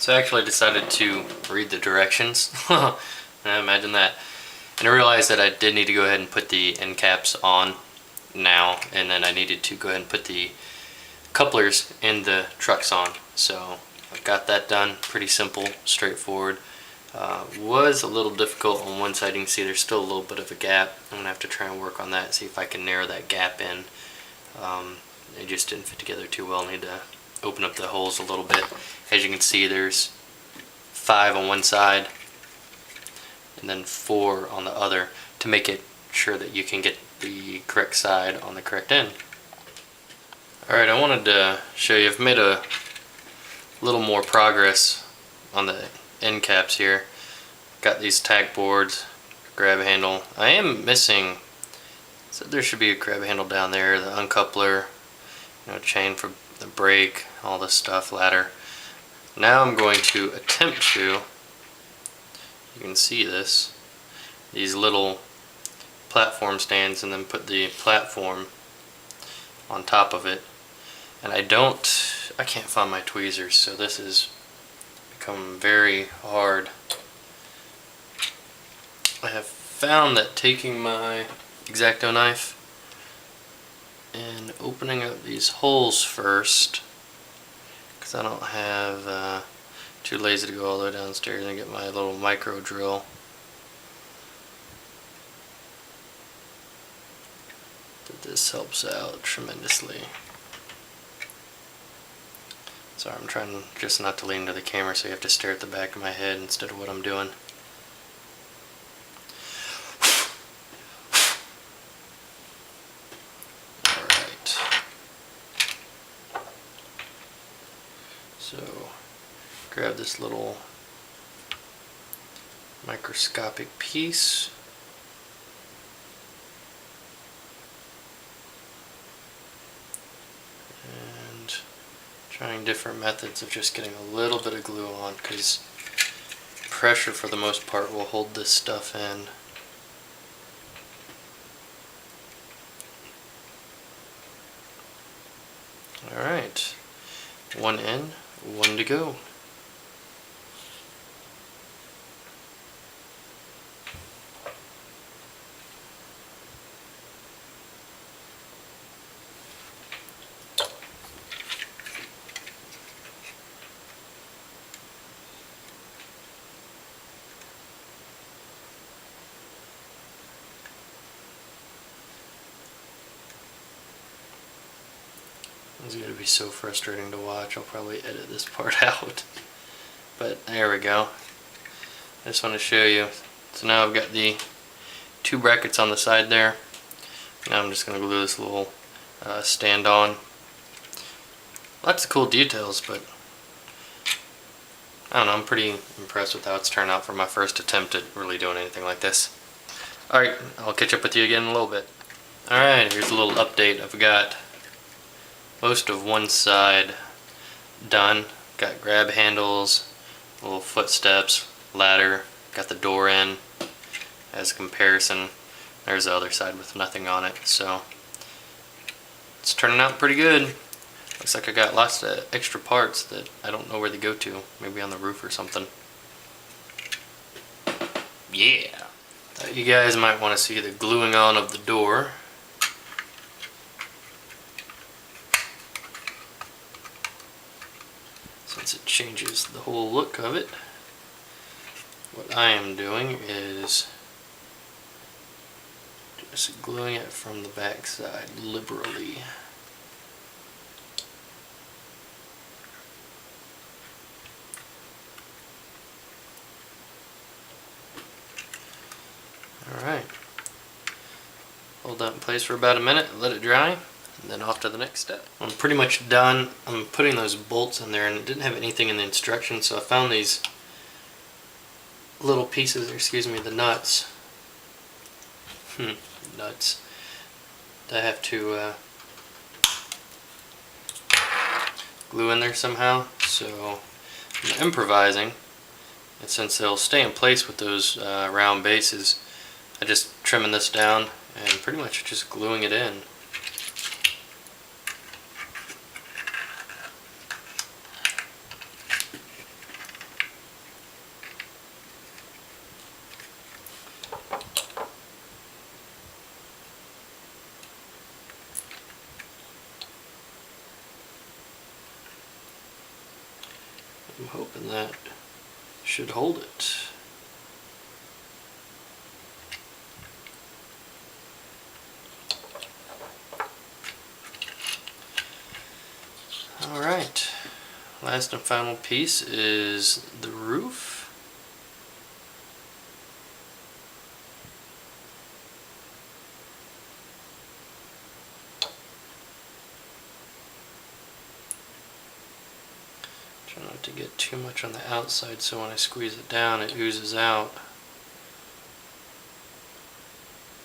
So I actually decided to read the directions. Imagine that. And I realized that I did need to go ahead and put the end caps on now, and then I needed to go ahead and put the couplers in the trucks on. So I got that done. Pretty simple, straightforward. Was a little difficult on one side. You can see there's still a little bit of a gap. I'm gonna have to try and work on that, see if I can narrow that gap in. They just didn't fit together too well. I need to open up the holes a little bit. As you can see, there's 5 on one side and then 4 on the other to make it sure that you can get the correct side on the correct end. Alright, I wanted to show you, I've made a little more progress on the end caps here. Got these tack boards, grab handle. I am missing, so there should be a grab handle down there, the uncoupler, chain for the brake, all this stuff, ladder. Now I'm going to attempt to, you can see this, these little platform stands, and then put the platform on top of it. And I can't find my tweezers, so this has become very hard. I have found that taking my X-Acto knife and opening up these holes first, because I don't have, too lazy to go all the way downstairs and get my little micro drill. But this helps out tremendously. Sorry, I'm trying just not to lean into the camera, so you have to stare at the back of my head instead of what I'm doing. Alright. So, grab this little microscopic piece. Trying different methods of just getting a little bit of glue on, because pressure for the most part will hold this stuff in. Alright, 1 in, 1 to go. It's going to be so frustrating to watch. I'll probably edit this part out. But there we go. I just want to show you. So now I've got the 2 brackets on the side there. Now I'm just going to glue this little stand on. Lots of cool details, but I don't know, I'm pretty impressed with how it's turned out for my first attempt at really doing anything like this. Alright, I'll catch up with you again in a little bit. Alright, here's a little update. I've got most of one side done. Got grab handles, little footsteps, ladder, got the door in as a comparison. There's the other side with nothing on it. So it's turning out pretty good. Looks like I got lots of extra parts that I don't know where they go to. Maybe on the roof or something. Yeah. Thought you guys might want to see the gluing on of the door. Since it changes the whole look of it. What I am doing is just gluing it from the back side liberally. Alright. Hold that in place for about a minute, let it dry. And then off to the next step. I'm pretty much done. I'm putting those bolts in there, and it didn't have anything in the instructions, so I found these little pieces, excuse me, the nuts. Nuts. That I have to glue in there somehow. So I'm improvising, and since they'll stay in place with those round bases, I'm just trimming this down and pretty much just gluing it in. I'm hoping that should hold it. Alright, last and final piece is the roof. Try not to get too much on the outside so when I squeeze it down it oozes out.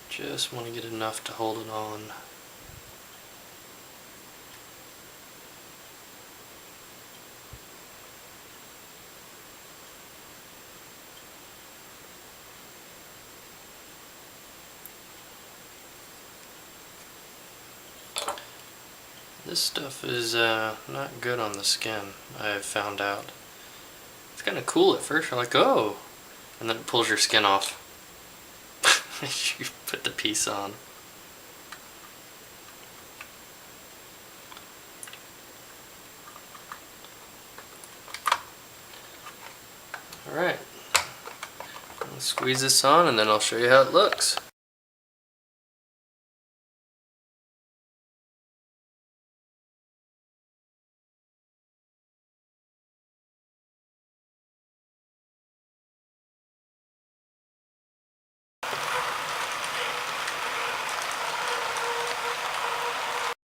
Just want to get enough to hold it on. This stuff is not good on the skin, I've found out. It's kind of cool at first, you're like, oh, and then it pulls your skin off as you put the piece on. Alright, I'll squeeze this on and then I'll show you how it looks.